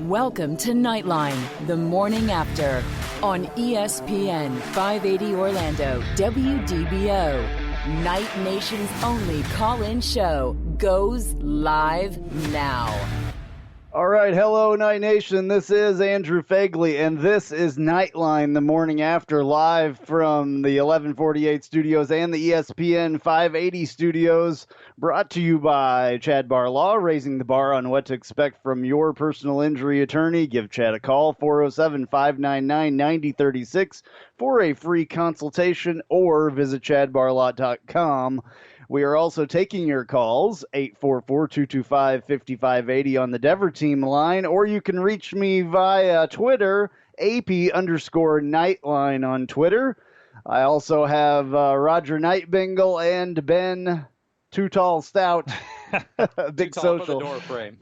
Welcome to Knightline, the morning after, on ESPN 580 Orlando, WDBO. Night Nation's only call-in show goes live now. All right, hello, Night Nation. This is Andrew Phegley, and this is Knightline, the morning after, live from the 1148 studios and the ESPN 580 studios, brought to you by Chad Bar Law, raising the bar on what to expect from your personal injury attorney. Give Chad a call, 407-599-9036, for a free consultation, or visit chadbarlaw.com. We are also taking your calls, 844-225-5580 on the Dever Team line, or you can reach me via Twitter, AP_Knightline on Twitter. I also have Roger Bengal and Ben Too Tall Stout, Big Too tall Social, for the door frame.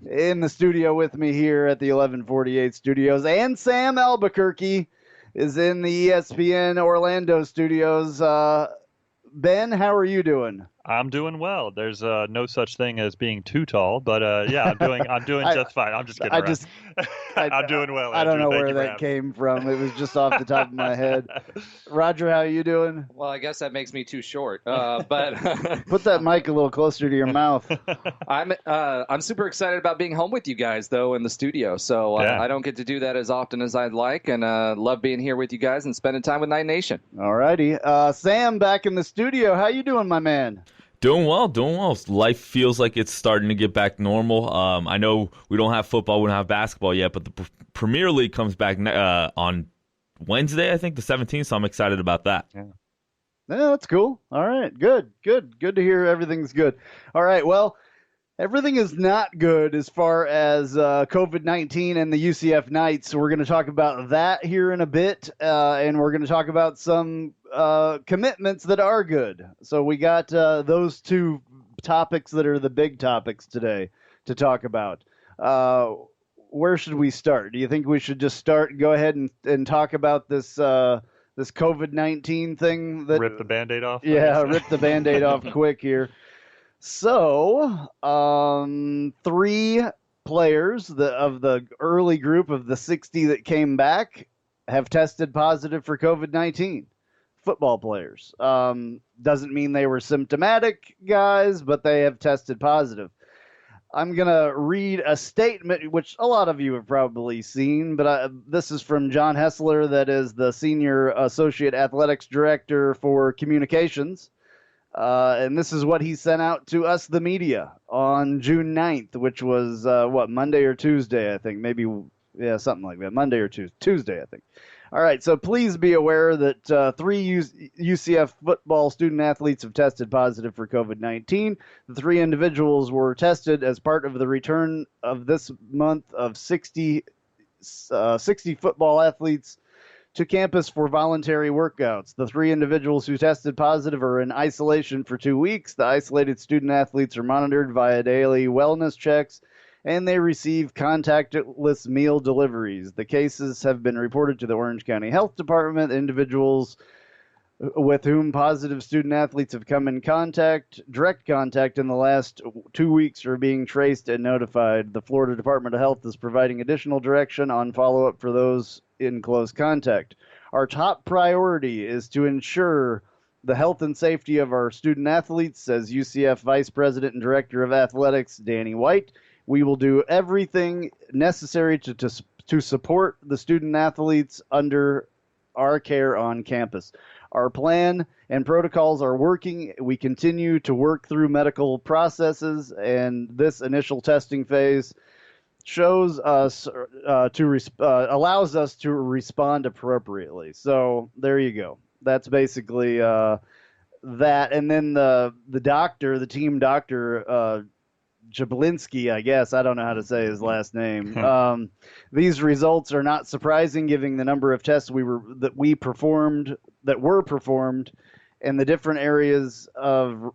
in the studio with me here at the 1148 studios, and Sam Albuquerque is in the ESPN Orlando studios. Ben, how are you doing? I'm doing well. There's no such thing as being too tall, but yeah, I'm doing just fine. I'm just kidding around. I'm doing well. I don't know Andrew. where that came from. It was just off the top of my head. Roger, how are you doing? Well, I guess that makes me too short. But put that mic a little closer to your mouth. I'm super excited about being home with you guys, though, in the studio. So Yeah. I don't get to do that as often as I'd like, and love being here with you guys and spending time with Night Nation. All righty, Sam, back in the studio. How you doing, my man? Doing well. Life feels like it's starting to get back normal. I know we don't have football, we don't have basketball yet, but the Premier League comes back on Wednesday, I think, the 17th, so I'm excited about that. Yeah, that's cool. All right, good to hear everything's good. All right, well, everything is not good as far as COVID-19 and the UCF Knights. We're going to talk about that here in a bit, and we're going to talk about some commitments that are good. So we got those two topics that are the big topics today to talk about. Where should we start? Do you think we should just go ahead and talk about this this COVID-19 thing? Rip the Band-Aid off? Yeah, rip the Band-Aid off quick here. So, 3 players of the early group of the 60 that came back have tested positive for COVID-19. Football players. Doesn't mean they were symptomatic guys, but they have tested positive. I'm going to read a statement, which a lot of you have probably seen, but this is from John Hessler, that is the Senior Associate Athletics Director for Communications. And this is what he sent out to us, the media, on June 9th, which was, Monday or Tuesday, I think. Maybe, yeah, something like that. Monday or Tuesday, I think. All right, so please be aware that 3 UCF football student-athletes have tested positive for COVID-19. The 3 individuals were tested as part of the return of this month of 60 football athletes to campus for voluntary workouts. The 3 individuals who tested positive are in isolation for 2 weeks. The isolated student-athletes are monitored via daily wellness checks, and they receive contactless meal deliveries. The cases have been reported to the Orange County Health Department. Individuals with whom positive student-athletes have come in direct contact in the last 2 weeks are being traced and notified. The Florida Department of Health is providing additional direction on follow-up for those in close contact. Our top priority is to ensure the health and safety of our student-athletes, says UCF Vice President and Director of Athletics, Danny White. We will do everything necessary to support the student-athletes under our care on campus. Our plan and protocols are working. We continue to work through medical processes, and this initial testing phase shows us allows us to respond appropriately. So there you go. That's basically that. And then the team doctor, Jablinski, I guess. I don't know how to say his last name. These results are not surprising, given the number of tests that were performed, and the different areas of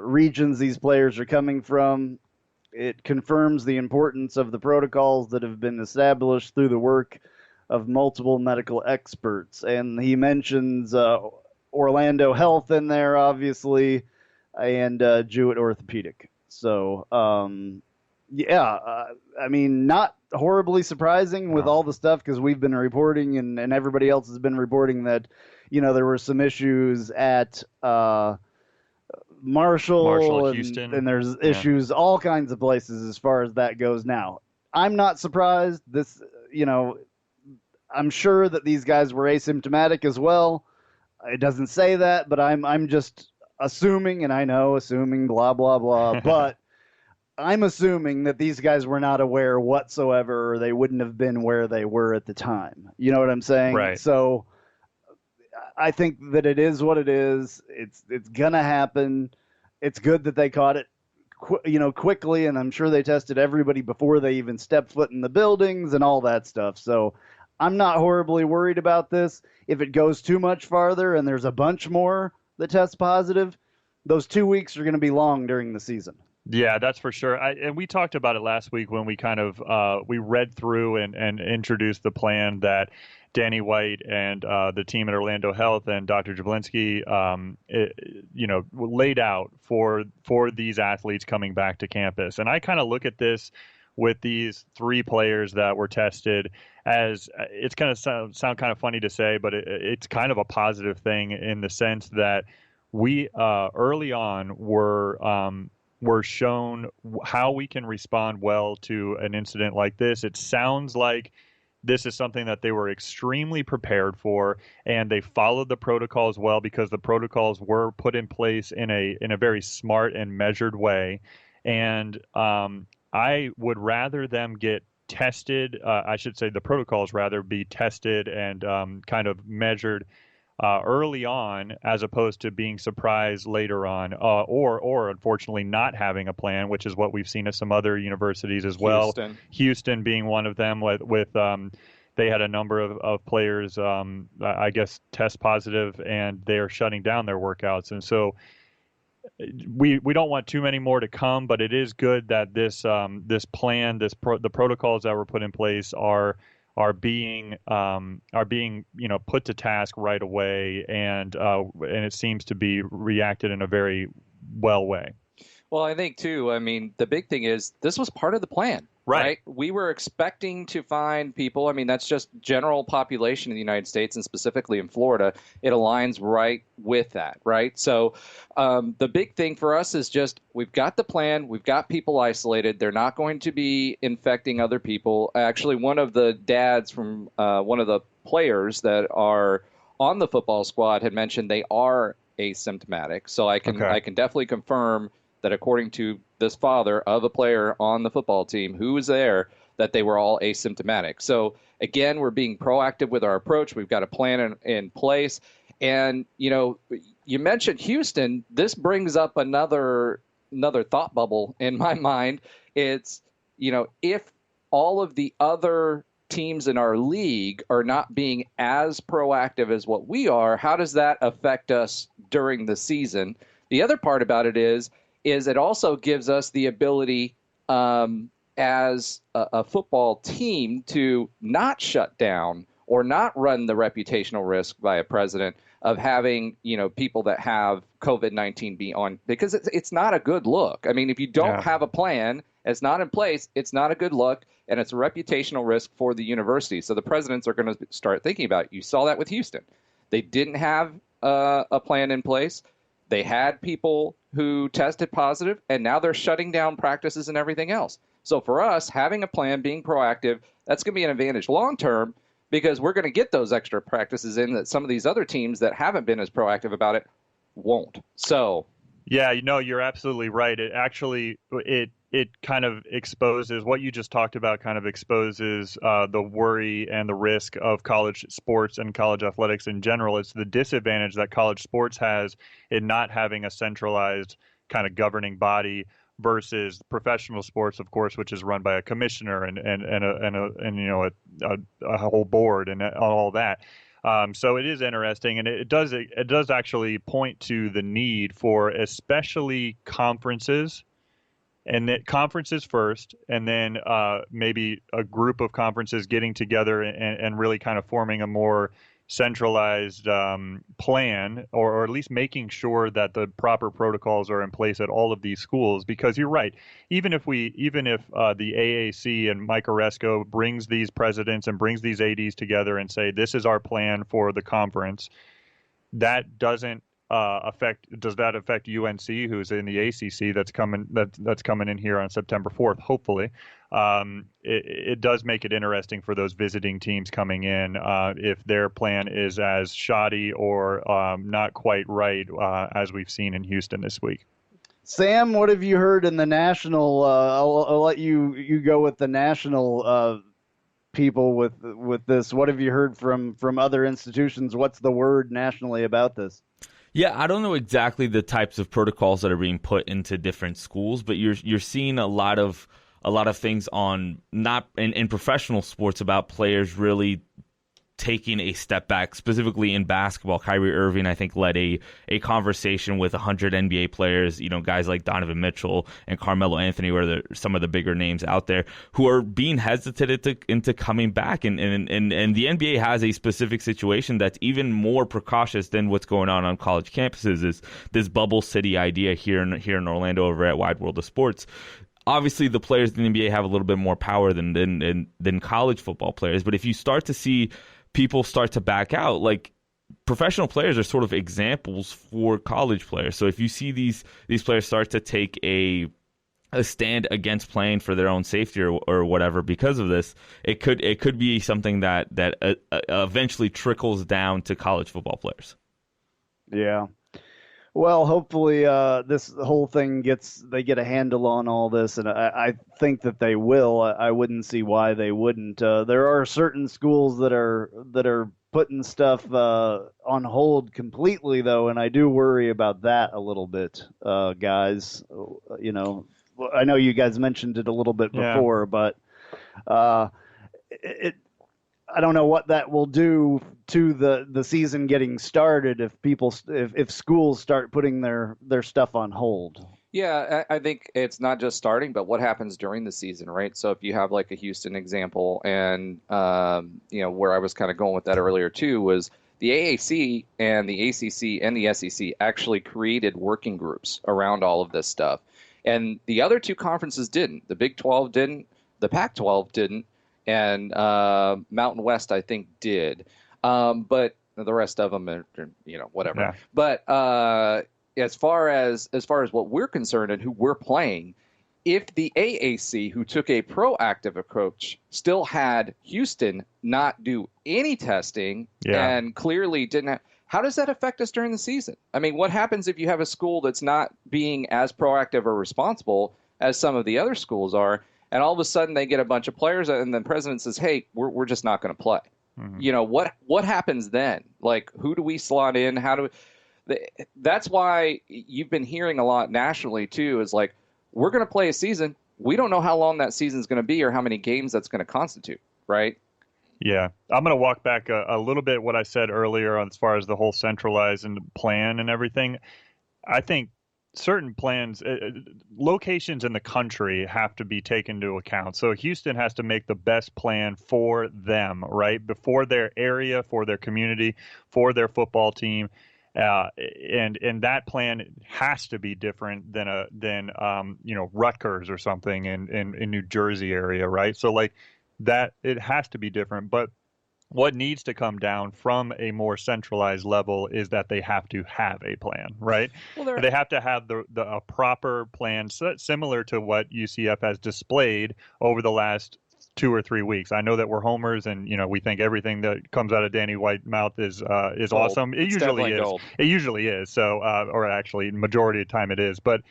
regions these players are coming from. It confirms the importance of the protocols that have been established through the work of multiple medical experts. And he mentions Orlando Health in there, obviously, and Jewett Orthopedic. So Yeah, I mean, not horribly surprising with all the stuff because we've been reporting and everybody else has been reporting that, there were some issues at Marshall, Houston, and there's issues all kinds of places as far as that goes now. I'm not surprised. I'm sure that these guys were asymptomatic as well. It doesn't say that, but I'm just assuming, and I know assuming blah, blah, blah, but I'm assuming that these guys were not aware whatsoever, or they wouldn't have been where they were at the time. You know what I'm saying? Right. So I think that it is what it is. It's gonna happen. It's good that they caught it, quickly, and I'm sure they tested everybody before they even stepped foot in the buildings and all that stuff. So I'm not horribly worried about this. If it goes too much farther and there's a bunch more that test positive, those 2 weeks are going to be long during the season. Yeah, that's for sure. And we talked about it last week when we kind of we read through and introduced the plan that Danny White and the team at Orlando Health and Dr. Jablinski, laid out for these athletes coming back to campus. And I kind of look at this with these 3 players that were tested as it's going to sound kind of funny to say, but it's kind of a positive thing in the sense that we early on were shown how we can respond well to an incident like this. It sounds like this is something that they were extremely prepared for, and they followed the protocols well because the protocols were put in place in a very smart and measured way. And I would rather them get tested. I should say the protocols rather be tested and kind of measured early on, as opposed to being surprised later on, or unfortunately not having a plan, which is what we've seen at some other universities as well. Houston being one of them. With they had a number of players, I guess, test positive, and they are shutting down their workouts. And so we don't want too many more to come, but it is good that this plan, the protocols that were put in place are being put to task right away, and it seems to be reacted in a very well way. Well, I think too, I mean, the big thing is this was part of the plan, right? We were expecting to find people. I mean, that's just general population in the United States, and specifically in Florida. It aligns right with that, right? So the big thing for us is just we've got the plan. We've got people isolated. They're not going to be infecting other people. Actually, one of the dads from one of the players that are on the football squad had mentioned they are asymptomatic. So I can definitely confirm that according to this father of a player on the football team who was there, that they were all asymptomatic. So again, we're being proactive with our approach. We've got a plan in place. And, you mentioned Houston. This brings up another thought bubble in my mind. It's, if all of the other teams in our league are not being as proactive as what we are, how does that affect us during the season? The other part about it is it also gives us the ability as a football team to not shut down or not run the reputational risk by a president of having, people that have COVID-19 be on, because it's not a good look. I mean, if you don't have a plan, it's not in place, it's not a good look, and it's a reputational risk for the university. So the presidents are going to start thinking about it. You saw that with Houston. They didn't have a plan in place. They had people who tested positive, and now they're shutting down practices and everything else. So for us, having a plan, being proactive, that's going to be an advantage long term, because we're going to get those extra practices in that some of these other teams that haven't been as proactive about it won't. So yeah, you're absolutely right. It actually it kind of exposes what you just talked about, kind of exposes the worry and the risk of college sports and college athletics in general. It's the disadvantage that college sports has in not having a centralized kind of governing body versus professional sports, of course, which is run by a commissioner and a whole board and all that. So it is interesting, and it does actually point to the need for especially conferences. And that conferences first, and then maybe a group of conferences getting together and really kind of forming a more centralized plan, or at least making sure that the proper protocols are in place at all of these schools. Because you're right, even if the AAC and Mike Oresco brings these presidents and brings these ADs together and say, this is our plan for the conference, that doesn't does that affect UNC, who's in the ACC that's coming in here on September 4th, hopefully. It does make it interesting for those visiting teams coming in if their plan is as shoddy or not quite right as we've seen in Houston this week. Sam, what have you heard in the national? I'll let you go with the national people with this. What have you heard from other institutions? What's the word nationally about this? Yeah, I don't know exactly the types of protocols that are being put into different schools, but you're seeing a lot of things on not in professional sports about players really taking a step back, specifically in basketball. Kyrie Irving, I think, led a conversation with 100 NBA players, guys like Donovan Mitchell and Carmelo Anthony, who are some of the bigger names out there, who are being hesitant into coming back. And the NBA has a specific situation that's even more precautious than what's going on college campuses, is this bubble city idea here in Orlando over at Wide World of Sports. Obviously, the players in the NBA have a little bit more power than college football players. But if you start to see people start to back out, like, professional players are sort of examples for college players. So if you see these players start to take a stand against playing for their own safety or whatever because of this, it could be something that eventually trickles down to college football players. Yeah. Well, hopefully this whole thing they get a handle on all this, and I think that they will. I wouldn't see why they wouldn't. There are certain schools that are putting stuff on hold completely, though, and I do worry about that a little bit, guys. I know you guys mentioned it a little bit before, but I don't know what that will do to the season getting started if schools start putting their stuff on hold. Yeah, I think it's not just starting, but what happens during the season, right? So if you have like a Houston example, and where I was kind of going with that earlier too was the AAC and the ACC and the SEC actually created working groups around all of this stuff, and the other two conferences didn't. The Big 12 didn't. The Pac-12 didn't. And Mountain West, I think, did. But the rest of them are, whatever. Yeah. But as far as what we're concerned and who we're playing, if the AAC, who took a proactive approach, still had Houston not do any testing and clearly didn't how does that affect us during the season? I mean, what happens if you have a school that's not being as proactive or responsible as some of the other schools are? And all of a sudden they get a bunch of players, and the president says, "Hey, we're just not going to play." Mm-hmm. What happens then? Like, who do we slot in? That's why you've been hearing a lot nationally too. Is like, we're going to play a season. We don't know how long that season's going to be or how many games that's going to constitute, right? Yeah, I'm going to walk back a little bit what I said earlier as far as the whole centralized and plan and everything. I think certain plans, locations in the country have to be taken into account. So Houston has to make the best plan for them, right? Before their area, for their community, for their football team. And that plan has to be different than Rutgers or something in New Jersey area, right? So like that, it has to be different. But what needs to come down from a more centralized level is that they have to have a plan, right? Well, they have to have a proper plan similar to what UCF has displayed over the last 2 or 3 weeks. I know that we're homers and we think everything that comes out of Danny White's mouth is awesome. It usually is. Gold. It usually is. So, or actually, majority of the time it is. But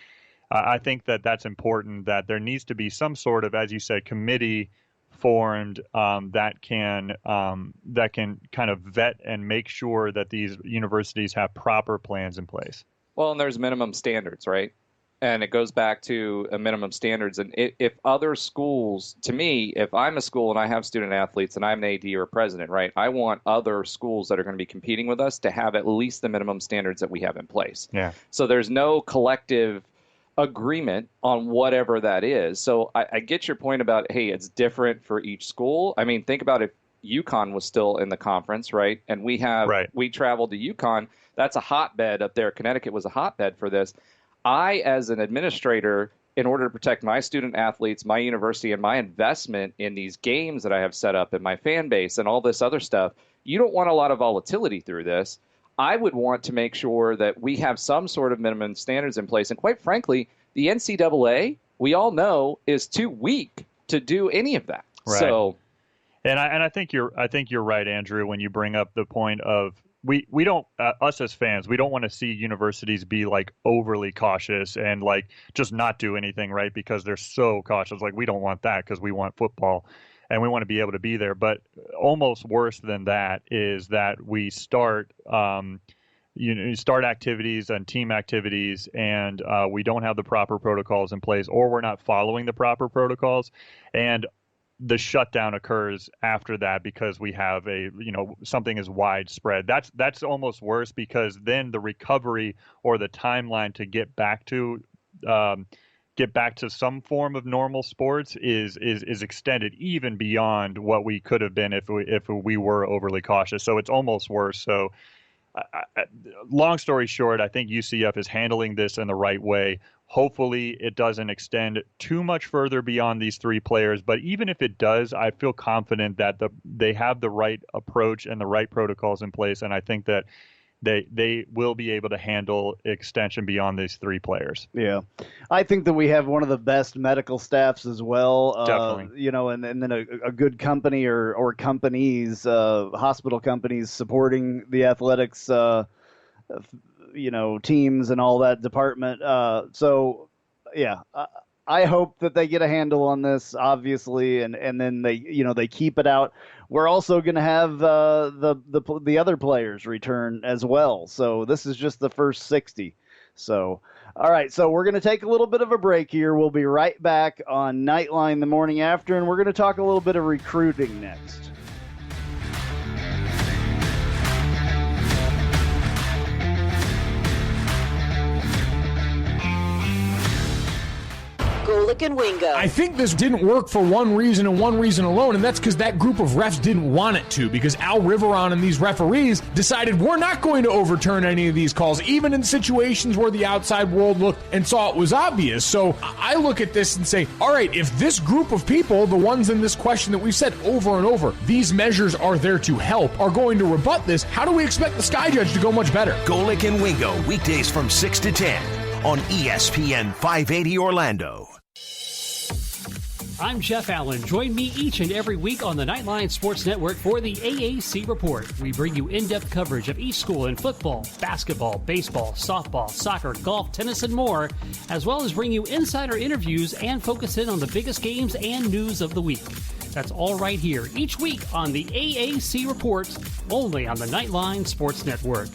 I think that that's important. That there needs to be some sort of, as you said, committee formed that can kind of vet and make sure that these universities have proper plans in place. Well, and there's minimum standards, right? And it goes back to a minimum standards. And if other schools, to me, if I'm a school and I have student athletes and I'm an AD or a president, right, I want other schools that are going to be competing with us to have at least the minimum standards that we have in place. Yeah. So there's no collective agreement on whatever that is. So I get your point about, hey, it's different for each school. I mean, think about UConn was still in the conference, right? And we traveled to UConn. That's a hotbed up there. Connecticut was a hotbed for this. I, as an administrator, in order to protect my student athletes, my university, and my investment in these games that I have set up and my fan base and all this other stuff, you don't want a lot of volatility through this. I would want to make sure that we have some sort of minimum standards in place. And quite frankly, the NCAA, we all know, is too weak to do any of that. Right. So, and I think you're right, Andrew, when you bring up the point of we don't us as fans, we don't want to see universities be like overly cautious and like just not do anything, right? Because they're so cautious. Like, we don't want that because we want football and we want to be able to be there. But almost worse than that is that we start start activities and team activities, and we don't have the proper protocols in place, or we're not following the proper protocols, and the shutdown occurs after that because we have something is widespread. That's almost worse, because then the recovery or the timeline to get back to some form of normal sports is extended even beyond what we could have been if we were overly cautious. So it's almost worse. So long story short, I think UCF is handling this in the right way. Hopefully it doesn't extend too much further beyond these three players. But even if it does, I feel confident that they have the right approach and the right protocols in place. And I think that they will be able to handle extension beyond these three players. Yeah. I think that we have one of the best medical staffs as well. Definitely. And then a good company or companies, hospital companies supporting the athletics, teams and all that department. I hope that they get a handle on this, obviously, and then they keep it out. We're also going to have the other players return as well. So this is just the first 60. So, all right. So we're going to take a little bit of a break here. We'll be right back on Knightline the morning after, and we're going to talk a little bit of recruiting next. Golick and Wingo. I think this didn't work for one reason and one reason alone, and that's because that group of refs didn't want it to, because Al Riveron and these referees decided we're not going to overturn any of these calls, even in situations where the outside world looked and saw it was obvious. So I look at this and say, all right, if this group of people, the ones in this question that we've said over and over, these measures are there to help, are going to rebut this, how do we expect the Sky Judge to go much better? Golick and Wingo, weekdays from 6 to 10 on ESPN 580 Orlando. I'm Jeff Allen. Join me each and every week on the Knightline Sports Network for the AAC Report. We bring you in-depth coverage of each school in football, basketball, baseball, softball, soccer, golf, tennis, and more, as well as bring you insider interviews and focus in on the biggest games and news of the week. That's all right here each week on the AAC Report, only on the Knightline Sports Network.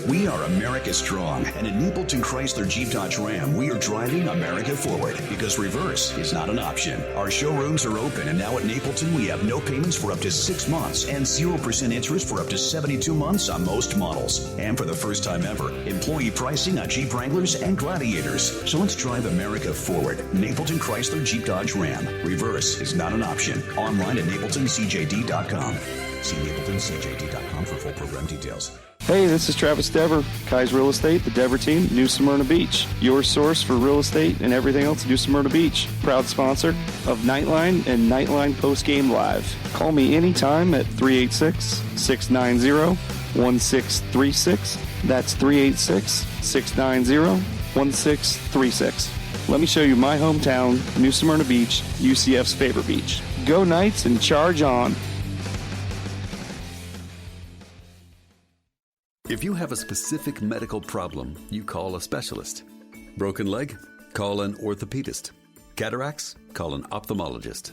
We are America Strong, and at Napleton Chrysler Jeep Dodge Ram, we are driving America forward because reverse is not an option. Our showrooms are open, and now at Napleton, we have no payments for up to 6 months and 0% interest for up to 72 months on most models. And for the first time ever, employee pricing on Jeep Wranglers and Gladiators. So let's drive America forward. Napleton Chrysler Jeep Dodge Ram. Reverse is not an option. Online at NapletonCJD.com. See NapletonCJD.com for full program details. Hey, this is Travis Dever, Kai's Real Estate, the Dever team, New Smyrna Beach. Your source for real estate and everything else, New Smyrna Beach. Proud sponsor of Knightline and Knightline Postgame Live. Call me anytime at 386-690-1636. That's 386-690-1636. Let me show you my hometown, New Smyrna Beach, UCF's favorite beach. Go Knights and charge on. If you have a specific medical problem, you call a specialist. Broken leg? Call an orthopedist. Cataracts? Call an ophthalmologist.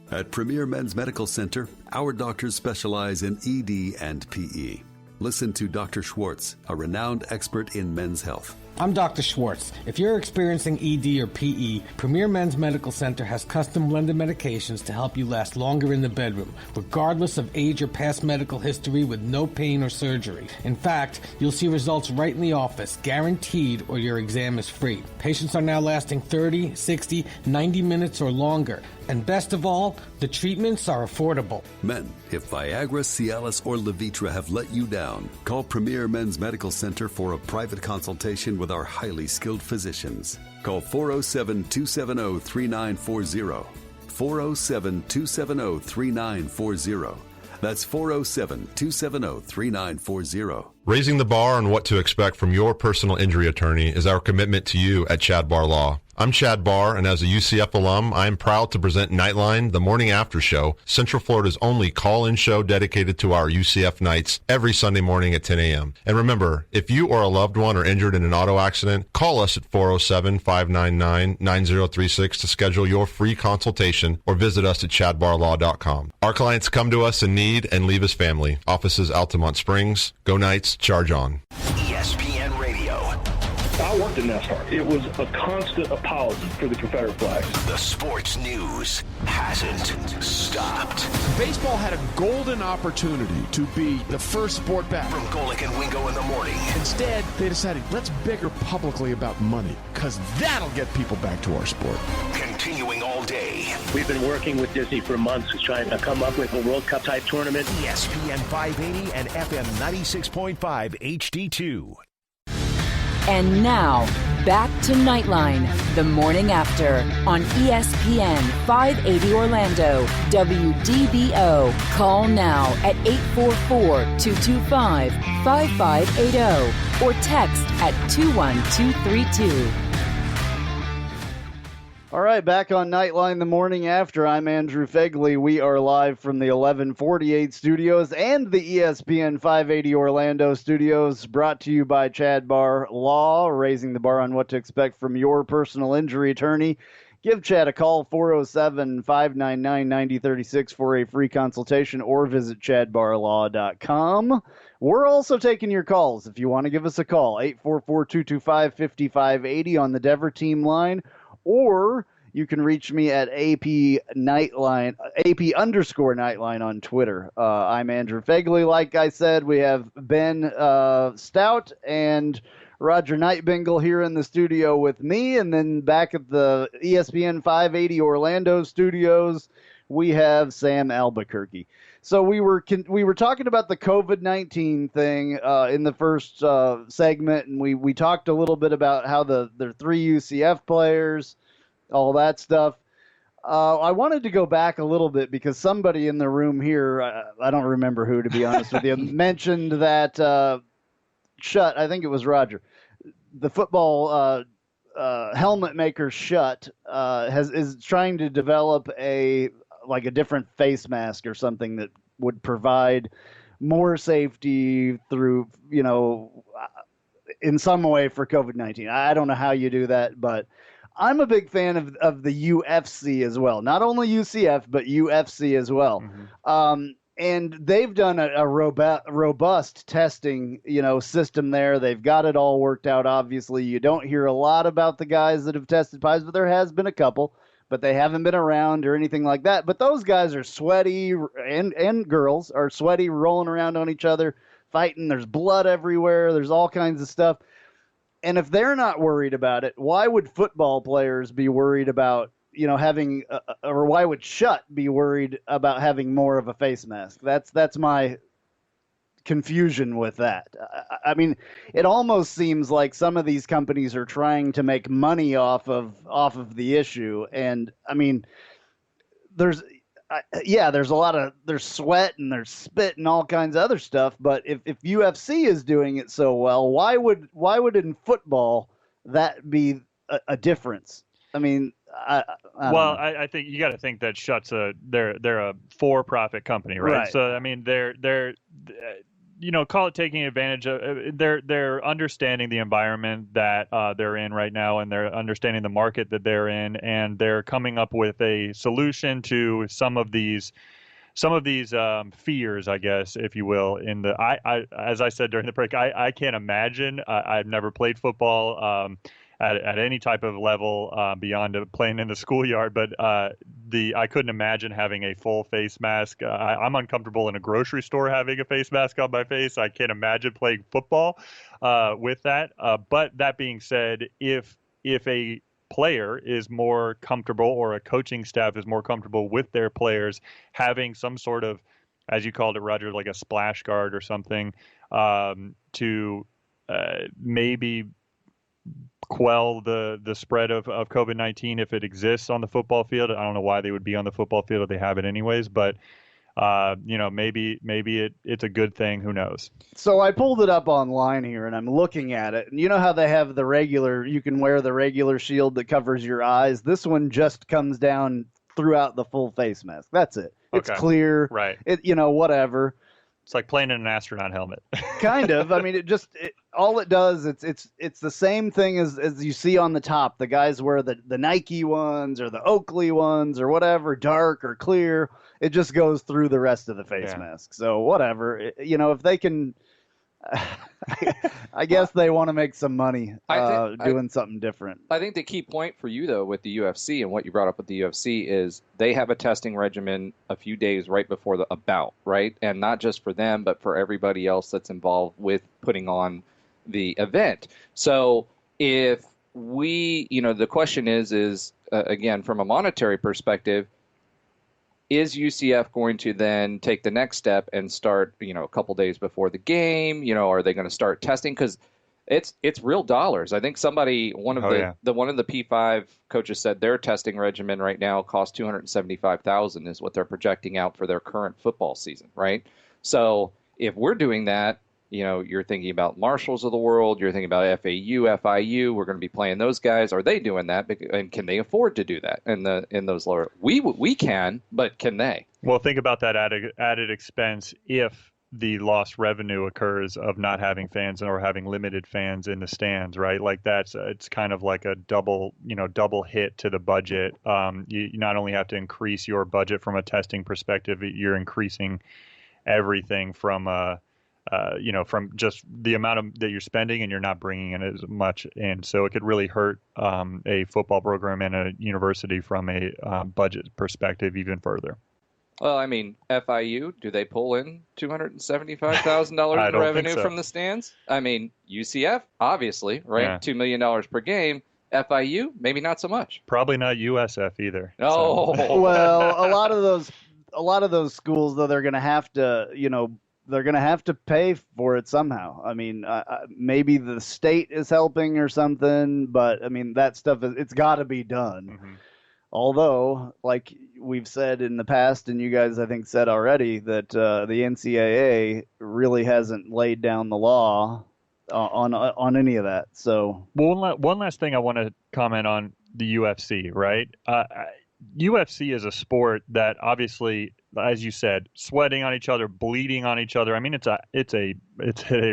At Premier Men's Medical Center, our doctors specialize in ED and PE. Listen to Dr. Schwartz, a renowned expert in men's health. I'm Dr. Schwartz. If you're experiencing ED or PE, Premier Men's Medical Center has custom blended medications to help you last longer in the bedroom, regardless of age or past medical history, with no pain or surgery. In fact, you'll see results right in the office, guaranteed, or your exam is free. Patients are now lasting 30, 60, 90 minutes or longer. And best of all, the treatments are affordable. Men, if Viagra, Cialis, or Levitra have let you down, call Premier Men's Medical Center for a private consultation with our highly skilled physicians. Call 407-270-3940. 407-270-3940. That's 407-270-3940. Raising the bar on what to expect from your personal injury attorney is our commitment to you at Chad Barr Law. I'm Chad Barr, and as a UCF alum, I am proud to present Knightline, the morning after show, Central Florida's only call-in show dedicated to our UCF Knights every Sunday morning at 10 a.m. And remember, if you or a loved one are injured in an auto accident, call us at 407-599-9036 to schedule your free consultation or visit us at chadbarlaw.com. Our clients come to us in need and leave as family. Offices Altamont Springs. Go Knights, charge on. ESPN Radio. I worked in NASCAR. It was a constant apology for the Confederate flag. The sports news hasn't stopped. Baseball had a golden opportunity to be the first sport back. From Golick and Wingo in the morning. Instead, they decided, let's bigger publicly about money, because that'll get people back to our sport. Continuing all day. We've been working with Disney for months trying to come up with a World Cup type tournament. ESPN 580 and FM 96.5 HD2. And now, back to Knightline, the morning after, on ESPN 580 Orlando, WDBO. Call now at 844-225-5580 or text at 21232. All right, back on Knightline the morning after. I'm Andrew Phegley. We are live from the 1148 studios and the ESPN 580 Orlando studios, brought to you by Chad Barr Law, raising the bar on what to expect from your personal injury attorney. Give Chad a call, 407-599-9036 for a free consultation, or visit chadbarlaw.com. We're also taking your calls. If you want to give us a call, 844-225-5580 on the Dever team line, or you can reach me at AP_Knightline on Twitter. I'm Andrew Phegley. Like I said, we have Ben Stout and Roger Bengal here in the studio with me, and then back at the ESPN 580 Orlando studios, we have Sam Albuquerque. So we were talking about the COVID-19 thing in the first segment, and we talked a little bit about how there are 3 UCF players, all that stuff. I wanted to go back a little bit because somebody in the room here, I don't remember who, to be honest with you, mentioned that Schutt, I think it was Roger, the football helmet maker Schutt is trying to develop a different face mask or something that would provide more safety through, in some way for COVID-19. I don't know how you do that, but I'm a big fan of the UFC as well. Not only UCF, but UFC as well. Mm-hmm. And they've done a robust testing, system there. They've got it all worked out. Obviously, you don't hear a lot about the guys that have tested positive, but there has been a couple. But they haven't been around or anything like that. But those guys are sweaty, and girls are sweaty, rolling around on each other, fighting. There's blood everywhere. There's all kinds of stuff. And if they're not worried about it, why would football players be worried about, having, or why would Schutt be worried about having more of a face mask? That's my confusion with that. I mean, it almost seems like some of these companies are trying to make money off of the issue. And I mean, there's sweat and there's spit and all kinds of other stuff. But if UFC is doing it so well, why would in football that be a difference? I mean, I think you got to think that Schutt's they're a for-profit company, right? So I mean, they're call it taking advantage of. They're understanding the environment that they're in right now, and they're understanding the market that they're in, and they're coming up with a solution to some of these fears, I guess, if you will. As I said during the break, I can't imagine. I've never played football at any type of level beyond playing in the schoolyard, but I couldn't imagine having a full face mask. I'm uncomfortable in a grocery store having a face mask on my face. I can't imagine playing football with that. But that being said, if a player is more comfortable, or a coaching staff is more comfortable with their players having some sort of, as you called it, Roger, like a splash guard or something, to maybe quell the spread of COVID-19 if it exists on the football field. I don't know why they would be on the football field if they have it anyways, but maybe it's a good thing. Who knows? So I pulled it up online here, and I'm looking at it. And you know how they have you can wear the regular shield that covers your eyes? This one just comes down throughout the full face mask. That's it. It's clear. Right. Whatever. It's like playing in an astronaut helmet. Kind of. I mean, all it does, it's the same thing as you see on the top. The guys wear the Nike ones or the Oakley ones or whatever, dark or clear. It just goes through the rest of the face mask. So whatever, if they can, I guess they want to make some money doing something different. I think the key point for you, though, with the UFC and what you brought up with the UFC is they have a testing regimen a few days right before a bout, right? And not just for them, but for everybody else that's involved with putting on the event. So if the question is again, from a monetary perspective, is UCF going to then take the next step and start, a couple days before the game? Are they going to start testing? Because it's real dollars. I think one of the P5 coaches said their testing regimen right now costs $275,000 is what they're projecting out for their current football season, right? So if we're doing that, you're thinking about Marshalls of the world, you're thinking about FAU, FIU, we're going to be playing those guys. Are they doing that? And can they afford to do that in those lower? We can, but can they? Well, think about that added expense if the lost revenue occurs of not having fans or having limited fans in the stands, right? Like it's kind of like a double hit to the budget. You not only have to increase your budget from a testing perspective, you're increasing everything from from just the amount that you're spending, and you're not bringing in as much in. So it could really hurt a football program and a university from a budget perspective even further. Well, I mean, FIU, do they pull in $275,000 in revenue from the stands? I mean, UCF, obviously, right? Yeah. $2 million per game. FIU, maybe not so much. Probably not USF either. Oh, so. Well, a lot of those schools, though, they're going to have to, they're going to have to pay for it somehow. I mean, maybe the state is helping or something, but I mean, that stuff, it's got to be done. Mm-hmm. Although, like we've said in the past, and you guys, I think, said already, that the NCAA really hasn't laid down the law on any of that. So, one last thing I want to comment on the UFC, right? UFC is a sport that obviously, as you said, sweating on each other, bleeding on each other. I mean, it's a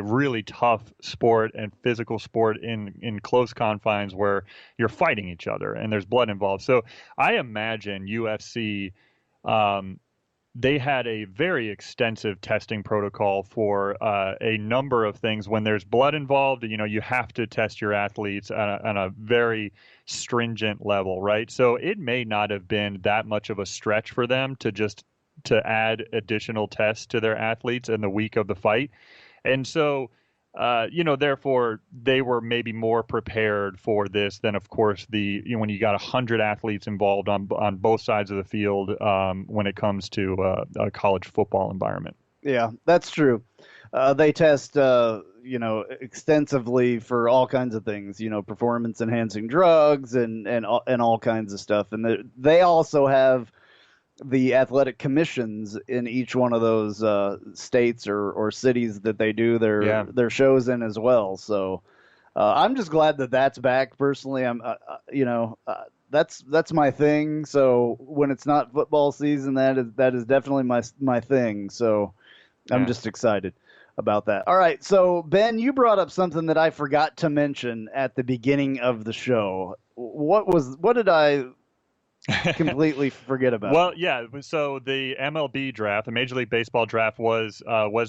really tough sport and physical sport in close confines where you're fighting each other and there's blood involved. So I imagine UFC, they had a very extensive testing protocol for a number of things. When there's blood involved, you have to test your athletes on a very stringent level, right? So it may not have been that much of a stretch for them to add additional tests to their athletes in the week of the fight. And so, therefore, they were maybe more prepared for this than, of course, when you got 100 athletes involved on both sides of the field when it comes to a college football environment. Yeah, that's true. They test, extensively for all kinds of things, performance-enhancing drugs and all kinds of stuff. And they also have the athletic commissions in each one of those states or cities that they do their shows in as well. So I'm just glad that that's back. Personally, I'm that's my thing. So when it's not football season, that is definitely my thing. So I'm just excited about that. All right, so Ben, you brought up something that I forgot to mention at the beginning of the show. What did I completely forget about? Well, yeah. So the MLB draft, the Major League Baseball draft, was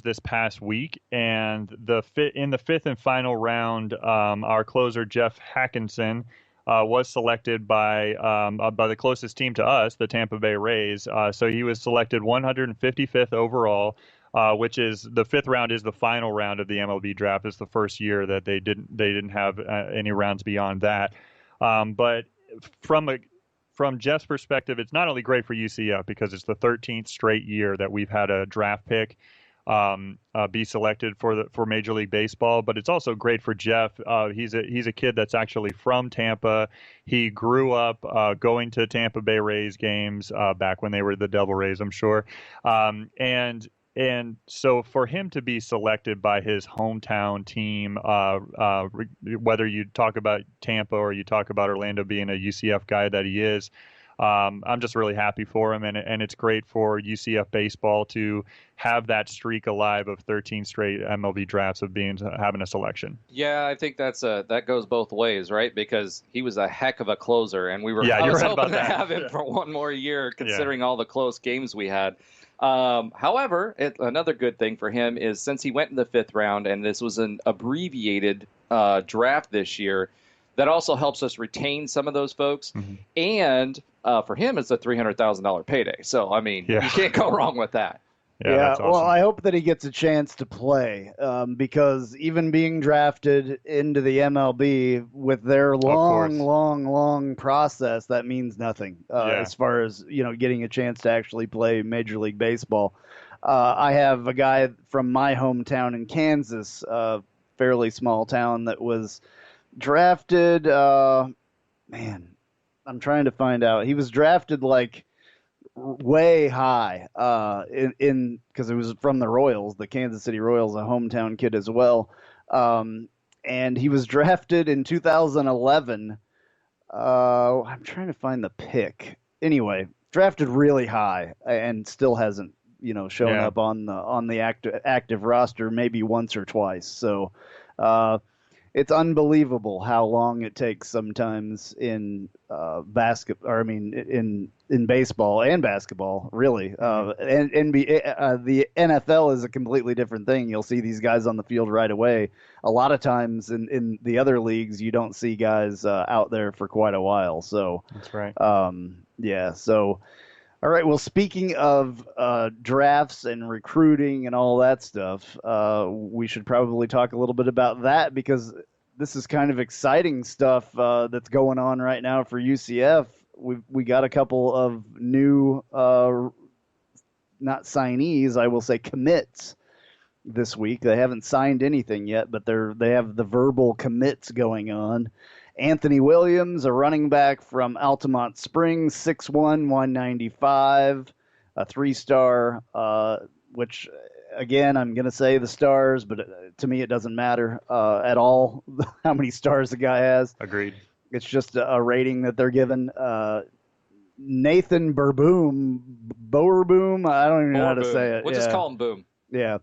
this past week, and in the fifth and final round, our closer Jeff Hackinson was selected by the closest team to us, the Tampa Bay Rays. So he was selected 155th overall, which is the fifth round is the final round of the MLB draft. It's the first year that they didn't have any rounds beyond that. But from Jeff's perspective, it's not only great for UCF because it's the 13th straight year that we've had a draft pick be selected for Major League Baseball, but it's also great for Jeff. He's a kid that's actually from Tampa. He grew up going to Tampa Bay Rays games back when they were the Devil Rays, I'm sure, and so for him to be selected by his hometown team, whether you talk about Tampa or you talk about Orlando being a UCF guy that he is, I'm just really happy for him, and it's great for UCF baseball to have that streak alive of 13 straight MLB drafts of having a selection. Yeah, I think that goes both ways, right? Because he was a heck of a closer, and I was hoping to have him for one more year, considering all the close games we had. However, another good thing for him is since he went in the 5th round, and this was an abbreviated draft this year, that also helps us retain some of those folks. Mm-hmm. And for him, it's a $300,000 payday. So, I mean, you can't go wrong with that. Yeah, that's awesome. Well, I hope that he gets a chance to play because even being drafted into the MLB with their long process, that means nothing as far as, getting a chance to actually play Major League Baseball. I have a guy from my hometown in Kansas, a fairly small town, that was drafted. I'm trying to find out. He was drafted like way high in because it was from the Royals, the Kansas City Royals, a hometown kid as well. And he was drafted in 2011. I'm trying to find the pick. Anyway, drafted really high and still hasn't, shown up on the active roster maybe once or twice. So it's unbelievable how long it takes sometimes in in baseball and basketball, really. And the NFL is a completely different thing. You'll see these guys on the field right away. A lot of times in the other leagues, you don't see guys out there for quite a while. So that's right. So. All right. Well, speaking of drafts and recruiting and all that stuff, we should probably talk a little bit about that because this is kind of exciting stuff that's going on right now for UCF. We got a couple of new, not signees, I will say commits this week. They haven't signed anything yet, but they have the verbal commits going on. Anthony Williams, a running back from Altamont Springs, 6'1", 195, a 3-star, which, again, I'm going to say the stars, but to me it doesn't matter at all how many stars the guy has. Agreed. It's just a rating that they're given. Nathan Boerboom, I don't even know how to say it. We'll just call him Boom. Yeah.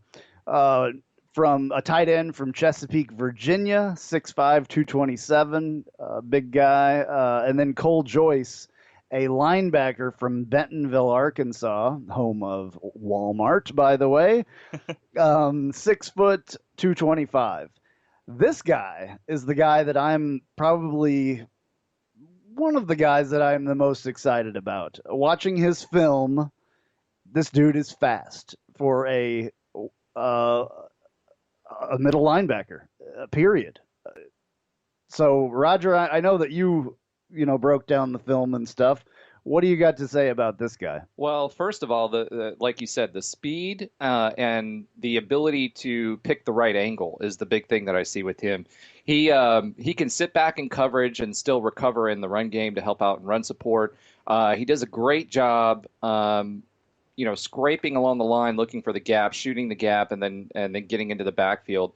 From a tight end from Chesapeake, Virginia, 6'5", 227, big guy. And then Cole Joyce, a linebacker from Bentonville, Arkansas, home of Walmart, by the way, 6 foot, 225. This guy is the guy that I'm probably one of the guys that I'm the most excited about. Watching his film, this dude is fast for a middle linebacker, period. So, Roger, I know that you broke down the film and stuff. What do you got to say about this guy? Well, first of all, like you said, the speed and the ability to pick the right angle is the big thing that I see with him. He can sit back in coverage and still recover in the run game to help out in run support. He does a great job scraping along the line, looking for the gap, shooting the gap, and then getting into the backfield.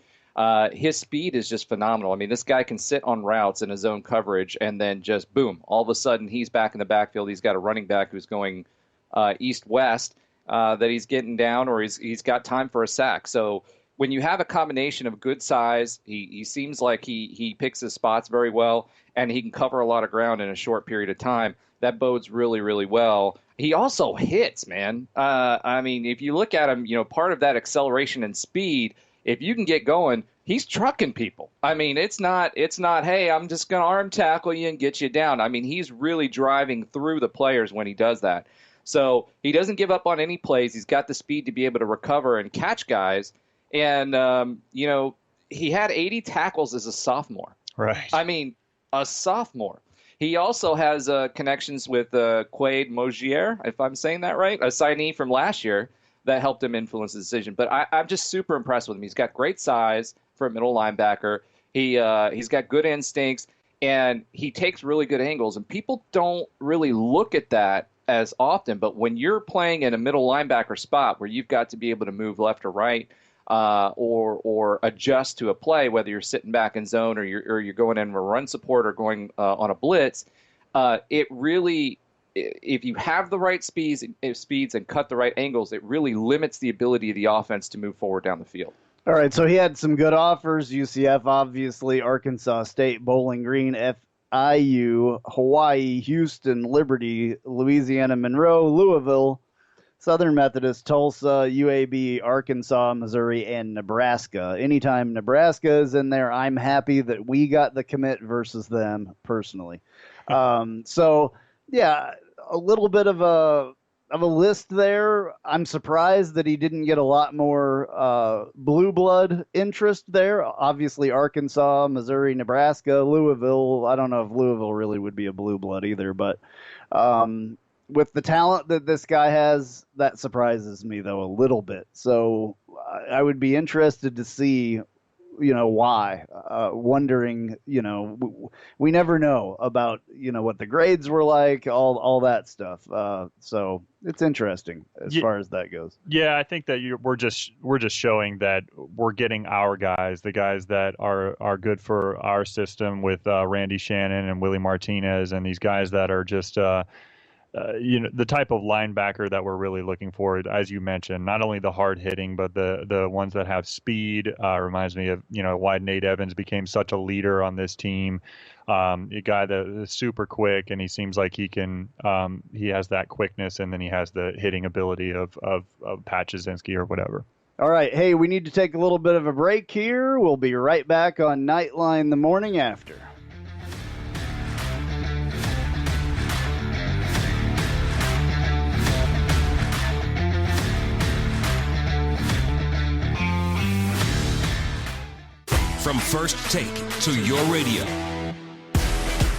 His speed is just phenomenal. I mean, this guy can sit on routes in his own coverage and then just boom, all of a sudden he's back in the backfield. He's got a running back who's going east-west that he's getting down, or he's got time for a sack. So when you have a combination of good size, he seems like he picks his spots very well, and he can cover a lot of ground in a short period of time. That bodes really, really well. He also hits, man. I mean, if you look at him, part of that acceleration and speed, if you can get going, he's trucking people. I mean, it's not, hey, I'm just going to arm tackle you and get you down. I mean, he's really driving through the players when he does that. So he doesn't give up on any plays. He's got the speed to be able to recover and catch guys. And, he had 80 tackles as a sophomore. Right. I mean, a sophomore. He also has connections with Quaid Mogier, if I'm saying that right, a signee from last year that helped him influence the decision. But I'm just super impressed with him. He's got great size for a middle linebacker. He's got good instincts, and he takes really good angles. And people don't really look at that as often. But when you're playing in a middle linebacker spot where you've got to be able to move left or right, or adjust to a play, whether you're sitting back in zone or you're going in a run support or going on a blitz, it really, if you have the right speeds and cut the right angles, it really limits the ability of the offense to move forward down the field. All right, so he had some good offers. UCF, obviously, Arkansas State, Bowling Green, FIU, Hawaii, Houston, Liberty, Louisiana Monroe, Louisville, Southern Methodist, Tulsa, UAB, Arkansas, Missouri, and Nebraska. Anytime Nebraska is in there, I'm happy that we got the commit versus them personally. So, yeah, a little bit of a list there. I'm surprised that he didn't get a lot more blue blood interest there. Obviously, Arkansas, Missouri, Nebraska, Louisville. I don't know if Louisville really would be a blue blood either, but with the talent that this guy has, that surprises me, though, a little bit. So I would be interested to see, why. Wondering, we never know about, what the grades were like, all that stuff. So it's interesting as far as that goes. Yeah, I think that we're just showing that we're getting our guys, the guys that are good for our system with Randy Shannon and Willie Martinez, and these guys that are just the type of linebacker that we're really looking for, as you mentioned, not only the hard hitting, but the ones that have speed. Reminds me of, why Nate Evans became such a leader on this team. A guy that is super quick, and he seems like he has that quickness, and then he has the hitting ability of Pat Jasinski or whatever. All right. Hey, we need to take a little bit of a break here. We'll be right back on Knightline the morning after. From First Take to your radio.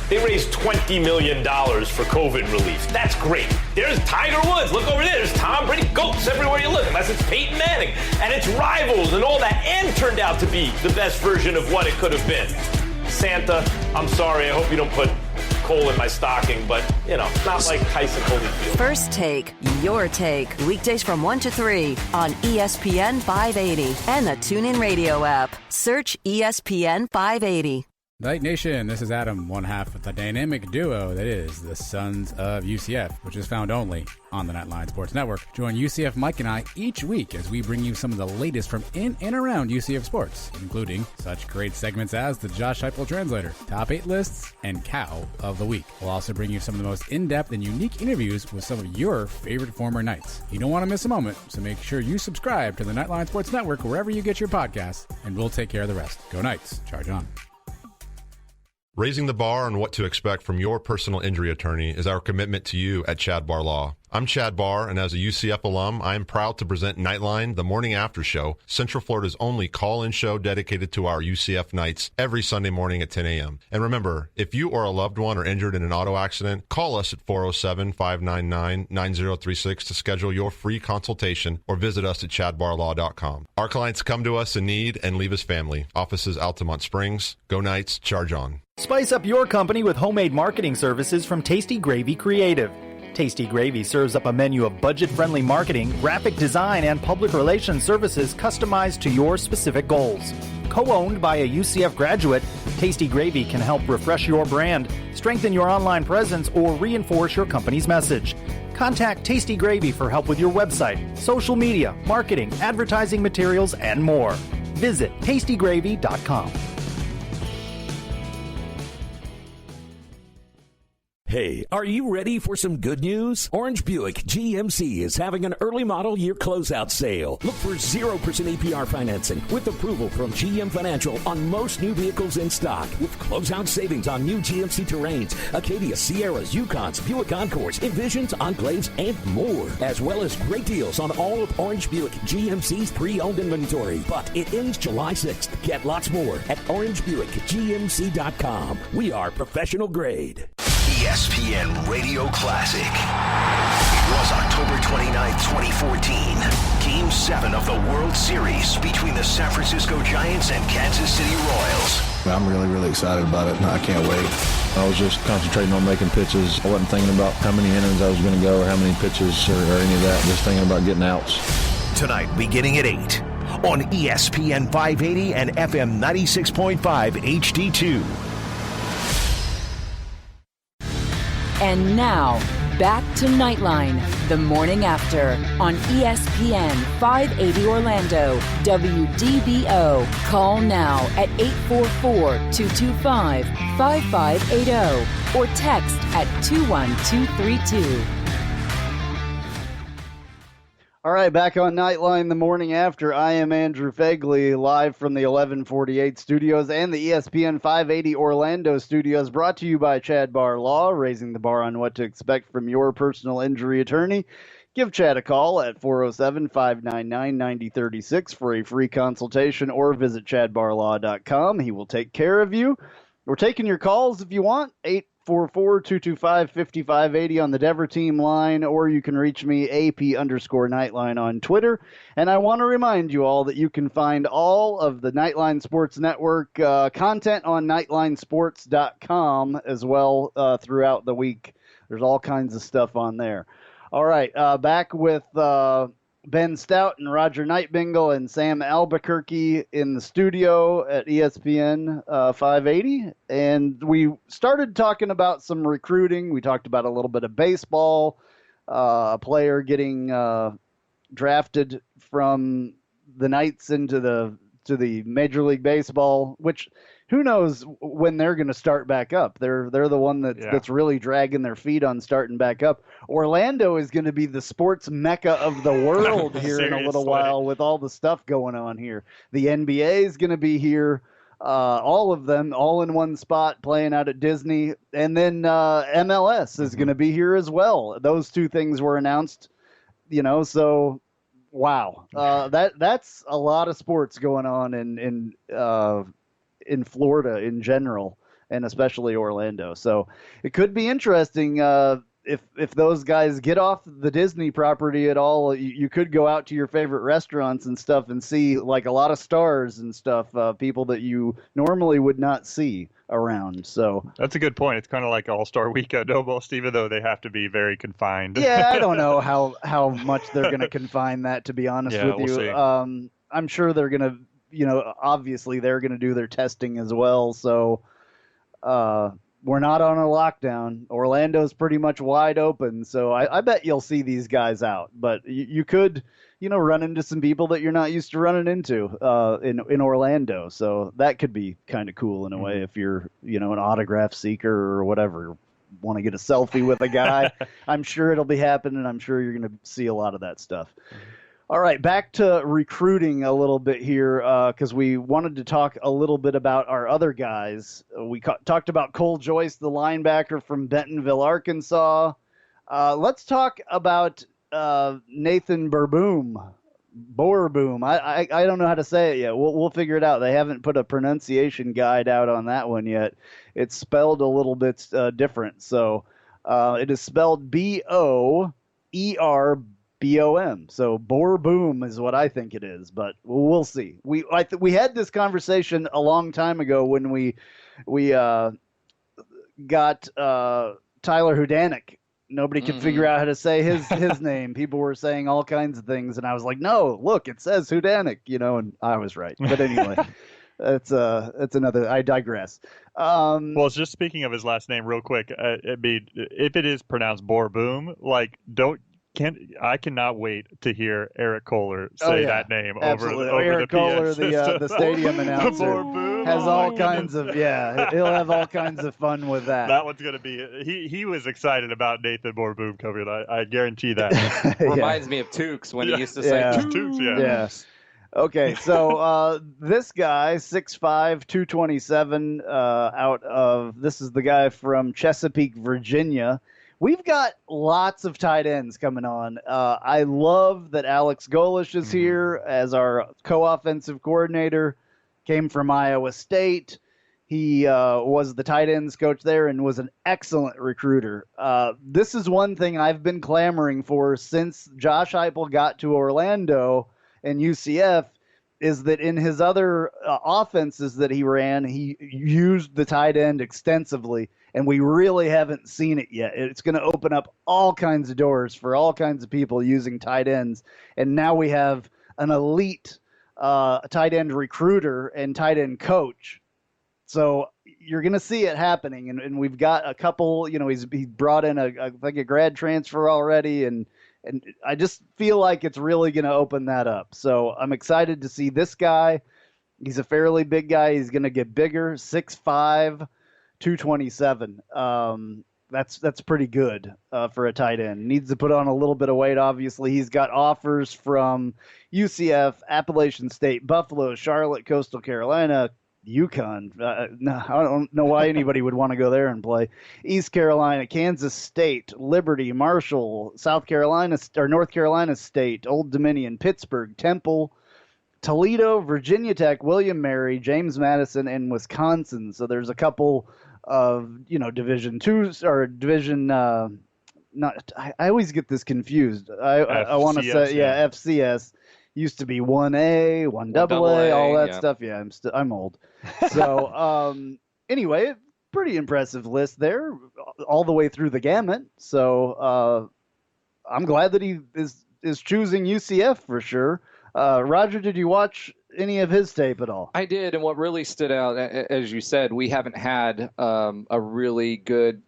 They raised $20 million for COVID relief. That's great. There's Tiger Woods. Look over there. There's Tom Brady. Goats everywhere you look, unless it's Peyton Manning. And it's rivals and all that, and turned out to be the best version of what it could have been. Santa, I'm sorry. I hope you don't put coal in my stocking, but, not like Tyson Holyfield. First Take, your take. Weekdays from 1 to 3 on ESPN 580 and the TuneIn Radio app. Search ESPN 580. Night Nation, this is Adam, one half of the dynamic duo that is the Sons of UCF, which is found only on the Knightline Sports Network. Join UCF Mike and I each week as we bring you some of the latest from in and around UCF sports, including such great segments as the Josh Heupel Translator, Top 8 Lists, and Cow of the Week. We'll also bring you some of the most in-depth and unique interviews with some of your favorite former Knights. You don't want to miss a moment, so make sure you subscribe to the Knightline Sports Network wherever you get your podcasts, and we'll take care of the rest. Go Knights. Charge on. Raising the bar on what to expect from your personal injury attorney is our commitment to you at Chad Barr Law. I'm Chad Barr, and as a UCF alum, I am proud to present Knightline, the morning after show, Central Florida's only call-in show dedicated to our UCF Knights every Sunday morning at 10 a.m. And remember, if you or a loved one are injured in an auto accident, call us at 407-599-9036 to schedule your free consultation or visit us at chadbarlaw.com. Our clients come to us in need and leave us family. Offices Altamont Springs. Go Knights, charge on. Spice up your company with homemade marketing services from Tasty Gravy Creative. Tasty Gravy serves up a menu of budget-friendly marketing, graphic design, and public relations services customized to your specific goals. Co-owned by a UCF graduate, Tasty Gravy can help refresh your brand, strengthen your online presence, or reinforce your company's message. Contact Tasty Gravy for help with your website, social media, marketing, advertising materials, and more. Visit tastygravy.com. Hey, are you ready for some good news? Orange Buick GMC is having an early model year closeout sale. Look for 0% APR financing with approval from GM Financial on most new vehicles in stock, with closeout savings on new GMC Terrains, Acadia, Sierras, Yukons, Buick Encores, Envisions, Enclaves, and more, as well as great deals on all of Orange Buick GMC's pre-owned inventory. But it ends July 6th. Get lots more at orangebuickgmc.com. We are professional grade. ESPN Radio Classic. It was October 29th, 2014. Game 7 of the World Series between the San Francisco Giants and Kansas City Royals. I'm really, really excited about it, and I can't wait. I was just concentrating on making pitches. I wasn't thinking about how many innings I was going to go or how many pitches or any of that. Just thinking about getting outs. Tonight, beginning at 8 on ESPN 580 and FM 96.5 HD2. And now, back to Knightline, the morning after, on ESPN 580 Orlando, WDBO. Call now at 844-225-5580 or text at 21232. All right, back on Knightline the morning after. I am Andrew Phegley, live from the 1148 studios and the ESPN 580 Orlando studios, brought to you by Chad Barr Law, raising the bar on what to expect from your personal injury attorney. Give Chad a call at 407-599-9036 for a free consultation or visit chadbarlaw.com. He will take care of you. We're taking your calls if you want, 844-225-5580 on the Dever team line, or you can reach me, AP_Knightline on Twitter. And I want to remind you all that you can find all of the Knightline Sports Network content on KnightlineSports.com as well throughout the week. There's all kinds of stuff on there. All right, back with Ben Stout and Roger Nightbingle and Sam Albuquerque in the studio at ESPN 580. And we started talking about some recruiting. We talked about a little bit of baseball, a player getting drafted from the Knights into the Major League Baseball, which who knows when they're going to start back up. They're the one that's really dragging their feet on starting back up. Orlando is going to be the sports mecca of the world here in a little while with all the stuff going on here. The NBA is going to be here, all of them, all in one spot, playing out at Disney. And then MLS is going to be here as well. Those two things were announced, so wow. That's a lot of sports going on in Florida in general, and especially Orlando. So it could be interesting if those guys get off the Disney property at all. You could go out to your favorite restaurants and stuff and see like a lot of stars and stuff, people that you normally would not see around. So that's a good point. It's kind of like All-Star Weekend almost, even though they have to be very confined. Yeah, I don't know how much they're going to confine that, to be honest with you. See. I'm sure they're going to, obviously they're going to do their testing as well. So we're not on a lockdown. Orlando's pretty much wide open. So I bet you'll see these guys out. But you could, run into some people that you're not used to running into in Orlando. So that could be kind of cool in a way if you're, an autograph seeker or whatever. Want to get a selfie with a guy. I'm sure it'll be happening. I'm sure you're going to see a lot of that stuff. All right, back to recruiting a little bit here because we wanted to talk a little bit about our other guys. We talked about Cole Joyce, the linebacker from Bentonville, Arkansas. Let's talk about Nathan Boerboom. I don't know how to say it yet. We'll figure it out. They haven't put a pronunciation guide out on that one yet. It's spelled a little bit different. So it is spelled Boerbom. So Boerboom is what I think it is, but we'll see. We had this conversation a long time ago when we got Tyler Hudanik. Nobody could figure out how to say his name. People were saying all kinds of things, and I was like, "No, look, it says Hudanik," and I was right. But anyway, that's another. I digress. Well, just speaking of his last name, real quick, if it is pronounced Boerboom, I cannot wait to hear Eric Kohler say that name over Eric the Kohler, PA the stadium announcer, has all kinds of he'll have all kinds of fun with that. That one's gonna be he was excited about Nathan Boerboom coming. I guarantee that. Reminds me of Tukes when he used to say Tukes. Yeah. Okay, so this guy, 6'5", 227, this is the guy from Chesapeake, Virginia. We've got lots of tight ends coming on. I love that Alex Golish is here as our co-offensive coordinator. Came from Iowa State. He was the tight ends coach there and was an excellent recruiter. This is one thing I've been clamoring for since Josh Heupel got to Orlando and UCF, is that in his other offenses that he ran, he used the tight end extensively, and we really haven't seen it yet. It's going to open up all kinds of doors for all kinds of people using tight ends, and now we have an elite tight end recruiter and tight end coach. So you're going to see it happening, and we've got a couple. He's brought in a grad transfer already, and I just feel like it's really going to open that up. So I'm excited to see this guy. He's a fairly big guy. He's going to get bigger, 6'5", 227. That's pretty good for a tight end. Needs to put on a little bit of weight, obviously. He's got offers from UCF, Appalachian State, Buffalo, Charlotte, Coastal Carolina, UConn. No, I don't know why anybody would want to go there and play. East Carolina, Kansas State, Liberty, Marshall, South Carolina or North Carolina State, Old Dominion, Pittsburgh, Temple, Toledo, Virginia Tech, William Mary, James Madison, and Wisconsin. So there's a couple of Division II or Division. I always get this confused. I want to say FCS. Used to be 1A, 1AA, all that stuff. Yeah, I'm old. So anyway, pretty impressive list there, all the way through the gamut. So I'm glad that he is choosing UCF for sure. Roger, did you watch any of his tape at all? I did, and what really stood out, as you said, we haven't had a really good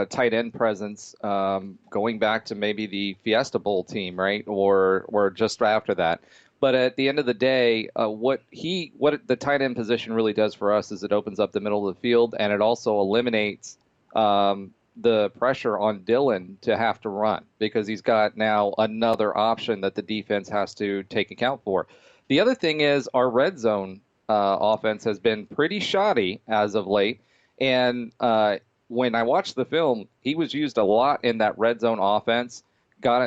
tight end presence going back to maybe the Fiesta Bowl team, right, or just after that. But at the end of the day, what the tight end position really does for us is it opens up the middle of the field, and it also eliminates the pressure on Dillon to have to run, because he's got now another option that the defense has to take account for. The other thing is our red zone offense has been pretty shoddy as of late, and when I watched the film, he was used a lot in that red zone offense.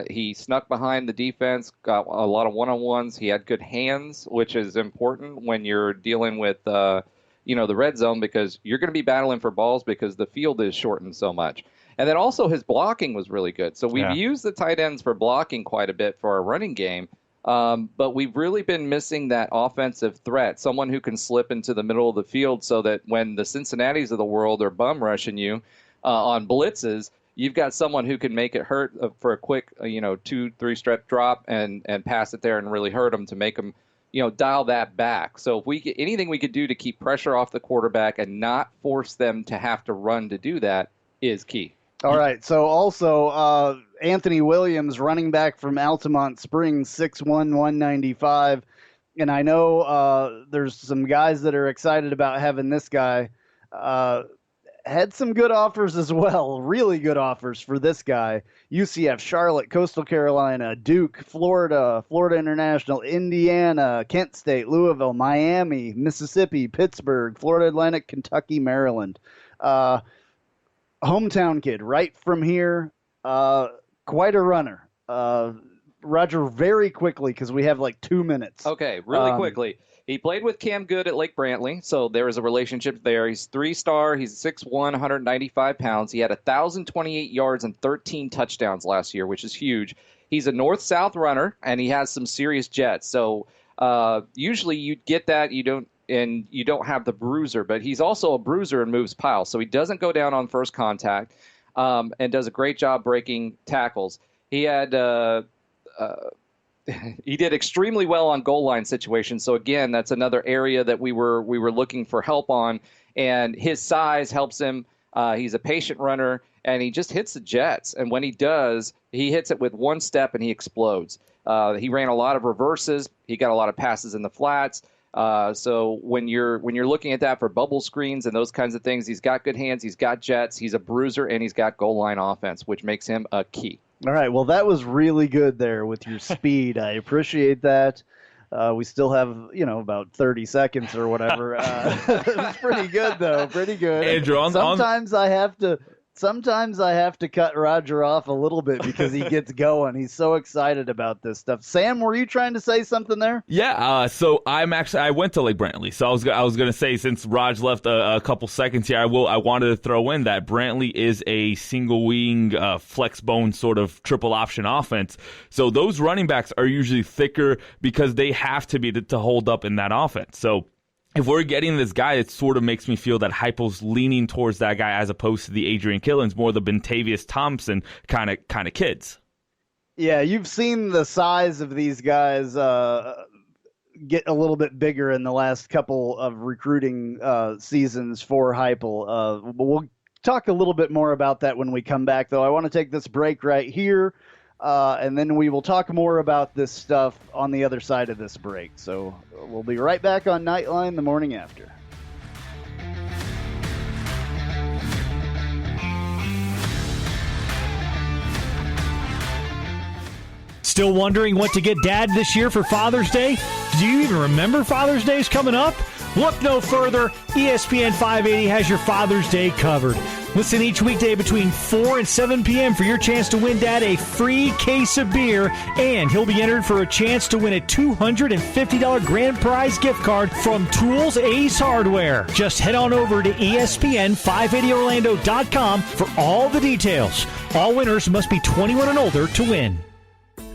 He snuck behind the defense, got a lot of one-on-ones. He had good hands, which is important when you're dealing with the red zone, because you're going to be battling for balls because the field is shortened so much. And then also his blocking was really good. So we've used the tight ends for blocking quite a bit for our running game, but we've really been missing that offensive threat, someone who can slip into the middle of the field so that when the Cincinnatis of the world are bum rushing you on blitzes, you've got someone who can make it hurt for a quick, 2-3 step drop and pass it there and really hurt them to make them, dial that back. So if anything we could do to keep pressure off the quarterback and not force them to have to run to do that is key. All right. So also Anthony Williams, running back from Altamont Springs, 6'1", 195. And I know there's some guys that are excited about having this guy. Had some good offers as well, really good offers for this guy. UCF, Charlotte, Coastal Carolina, Duke, Florida, Florida International, Indiana, Kent State, Louisville, Miami, Mississippi, Pittsburgh, Florida Atlantic, Kentucky, Maryland. Hometown kid, right from here. Quite a runner. Roger, very quickly, because we have like 2 minutes. Okay, really quickly. He played with Cam Good at Lake Brantley, so there is a relationship there. He's 3-star. He's 6'1", 195 pounds. He had 1,028 yards and 13 touchdowns last year, which is huge. He's a north-south runner, and he has some serious jets. So usually you'd get that. You don't have the bruiser, but he's also a bruiser and moves piles. So he doesn't go down on first contact and does a great job breaking tackles. He had he did extremely well on goal line situations. So again, that's another area that we were looking for help on, and his size helps him. He's a patient runner, and he just hits the jets. And when he does, he hits it with one step and he explodes. He ran a lot of reverses. He got a lot of passes in the flats. So when you're looking at that for bubble screens and those kinds of things, he's got good hands. He's got jets. He's a bruiser, and he's got goal line offense, which makes him a key. All right. Well, that was really good there with your speed. I appreciate that. We still have, about 30 seconds or whatever. It was pretty good, though. Pretty good. Andrew, sometimes I have to sometimes I have to cut Roger off a little bit because he gets going. He's so excited about this stuff. Sam, were you trying to say something there? Yeah, so I went to Lake Brantley. So I was going to say, since Raj left a couple seconds here, I wanted to throw in that Brantley is a single wing flex bone sort of triple option offense. So those running backs are usually thicker because they have to be to hold up in that offense. So if we're getting this guy, it sort of makes me feel that Heupel's leaning towards that guy as opposed to the Adrian Killens, more the Bentavious Thompson kind of kids. Yeah, you've seen the size of these guys get a little bit bigger in the last couple of recruiting seasons for Heupel. We'll talk a little bit more about that when we come back, though. I want to take this break right here. And then we will talk more about this stuff on the other side of this break. So we'll be right back on Knightline the morning after. Still wondering what to get Dad this year for Father's Day? Do you even remember Father's Day is coming up? Look no further. ESPN 580 has your Father's Day covered. Listen each weekday between 4 and 7 p.m. for your chance to win Dad a free case of beer, and he'll be entered for a chance to win a $250 grand prize gift card from Tools Ace Hardware. Just head on over to ESPN580Orlando.com for all the details. All winners must be 21 and older to win.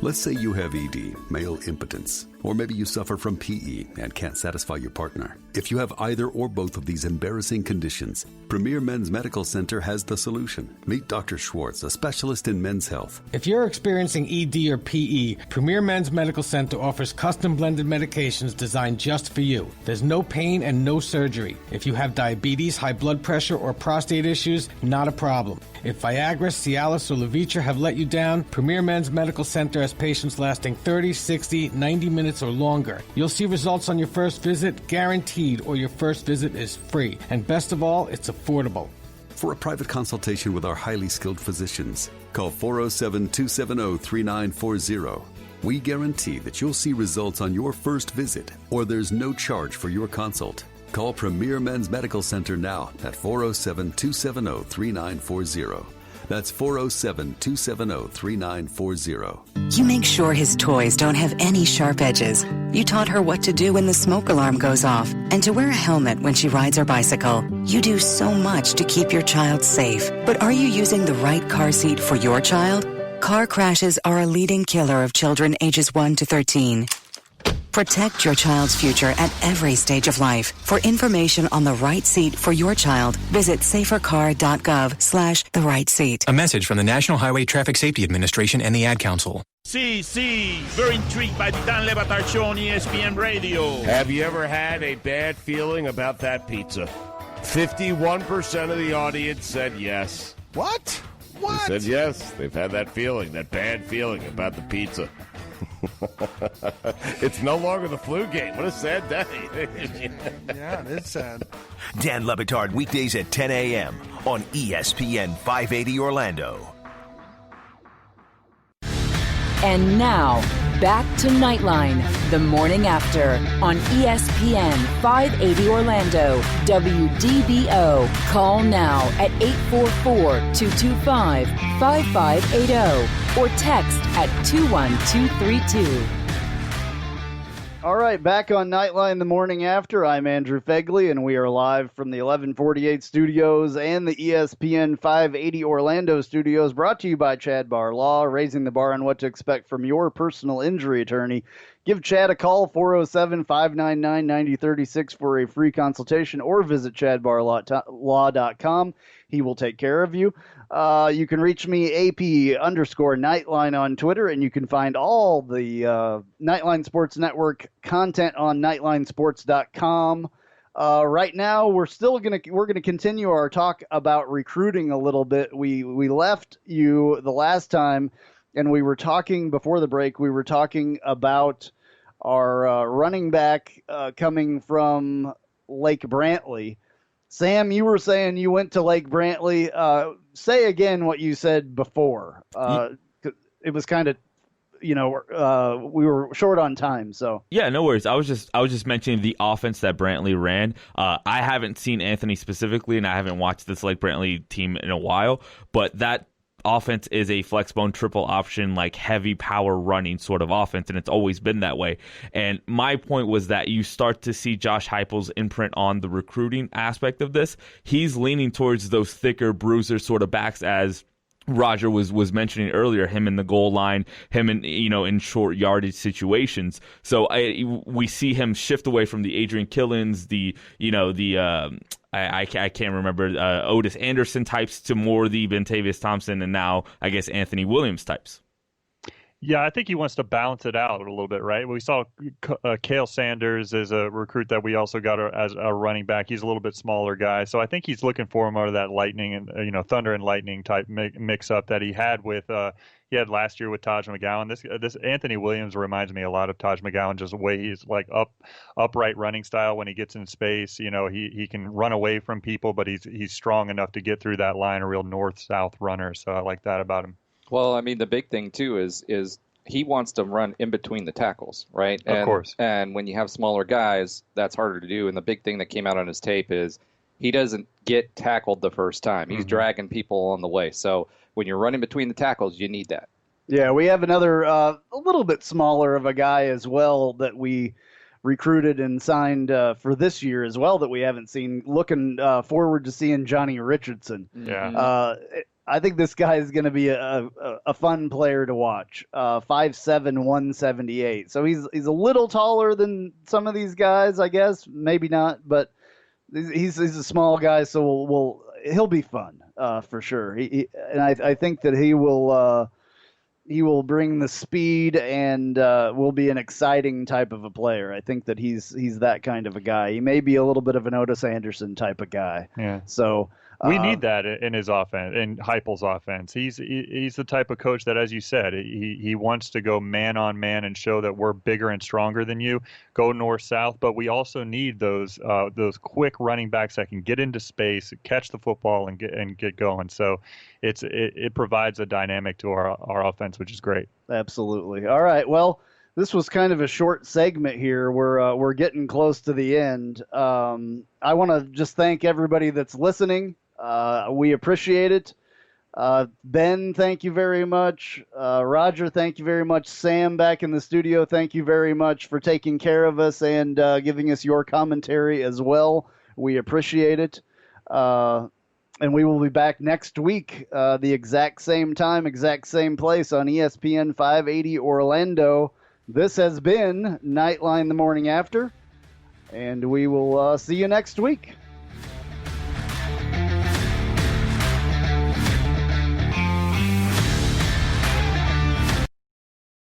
Let's say you have ED, male impotence, or maybe you suffer from PE and can't satisfy your partner. If you have either or both of these embarrassing conditions, Premier Men's Medical Center has the solution. Meet Dr. Schwartz, a specialist in men's health. If you're experiencing ED or PE, Premier Men's Medical Center offers custom blended medications designed just for you. There's no pain and no surgery. If you have diabetes, high blood pressure, or prostate issues, not a problem. If Viagra, Cialis, or Levitra have let you down, Premier Men's Medical Center has patients lasting 30, 60, 90 minutes or longer. You'll see results on your first visit, guaranteed, or your first visit is free. And best of all, it's affordable. For a private consultation with our highly skilled physicians, call 407-270-3940. We guarantee that you'll see results on your first visit, or there's no charge for your consult. Call Premier Men's Medical Center now at 407-270-3940. That's 407-270-3940. You make sure his toys don't have any sharp edges. You taught her what to do when the smoke alarm goes off and to wear a helmet when she rides her bicycle. You do so much to keep your child safe. But are you using the right car seat for your child? Car crashes are a leading killer of children ages 1 to 13. Protect your child's future at every stage of life. For information on the right seat for your child, visit safercar.gov/the right seat. A message from the National Highway Traffic Safety Administration and the Ad Council. Sí, very intrigued by the Dan Le Batard Show on ESPN Radio. Have you ever had a bad feeling about that pizza? 51% of the audience said yes. What? They said yes. They've had that feeling, that bad feeling about the pizza. It's no longer the flu game. What a sad day. Yeah, it is sad. Dan Le Batard, weekdays at 10 a.m. on ESPN 580 Orlando. And now, back to Knightline, the morning after, on ESPN 580 Orlando, WDBO. Call now at 844-225-5580 or text at 21232. All right, back on Knightline the morning after. I'm Andrew Phegley, and we are live from the 1148 studios and the ESPN 580 Orlando studios, brought to you by Chad Barr Law, raising the bar on what to expect from your personal injury attorney. Give Chad a call, 407-599-9036 for a free consultation, or visit chadbarlaw.com. He will take care of you. You can reach me, AP_Knightline on Twitter, and you can find all the Knightline Sports Network content on KnightlineSports.com. Right now, we're gonna continue our talk about recruiting a little bit. We left you the last time, and we were talking before the break. We were talking about our running back coming from Lake Brantley. Sam, you were saying you went to Lake Brantley. Say again what you said before. It was kind of we were short on time. So yeah, no worries. I was just mentioning the offense that Brantley ran. I haven't seen Anthony specifically, and I haven't watched this Lake Brantley team in a while, but that offense is a flexbone triple option, like heavy power running sort of offense, and it's always been that way. And my point was that you start to see Josh Heupel's imprint on the recruiting aspect of this. He's leaning towards those thicker bruiser sort of backs, as Roger was mentioning earlier, him in the goal line, him in short yardage situations. So we see him shift away from the Adrian Killens, I can't remember, Otis Anderson types, to more the Bentavious Thompson and now I guess Anthony Williams types. Yeah, I think he wants to balance it out a little bit, right? We saw Cale Sanders as a recruit that we also got as a running back. He's a little bit smaller guy, so I think he's looking for him out of that lightning and thunder and lightning type mix up that he had last year with Taj McGowan. This Anthony Williams reminds me a lot of Taj McGowan, just the way he's like upright running style. When he gets in space, he can run away from people, but he's strong enough to get through that line, a real north-south runner. So I like that about him. Well, I mean, the big thing, too, is he wants to run in between the tackles, right? Of course. And when you have smaller guys, that's harder to do. And the big thing that came out on his tape is he doesn't get tackled the first time. He's dragging people on the way. So when you're running between the tackles, you need that. Yeah, we have another a little bit smaller of a guy as well that we recruited and signed for this year as well that we haven't seen. Looking forward to seeing Johnny Richardson. Yeah. I think this guy is going to be a fun player to watch. 5'7", 178. So he's a little taller than some of these guys, I guess. Maybe not, but he's a small guy, so he'll be fun for sure. I think that he will bring the speed and will be an exciting type of a player. I think that he's that kind of a guy. He may be a little bit of an Otis Anderson type of guy. Yeah. So we need that in his offense, in Heupel's offense. He's the type of coach that, as you said, he wants to go man on man and show that we're bigger and stronger than you. Go north south, but we also need those quick running backs that can get into space, catch the football, and get going. So it provides a dynamic to our offense, which is great. Absolutely. All right. Well, this was kind of a short segment here. We're getting close to the end. I want to just thank everybody that's listening. We appreciate it. Ben, thank you very much. Roger, thank you very much. Sam, back in the studio, thank you very much for taking care of us and giving us your commentary as well. We appreciate it. And we will be back next week, the exact same time, exact same place on ESPN 580 Orlando. This has been Knightline the Morning After, and we will see you next week.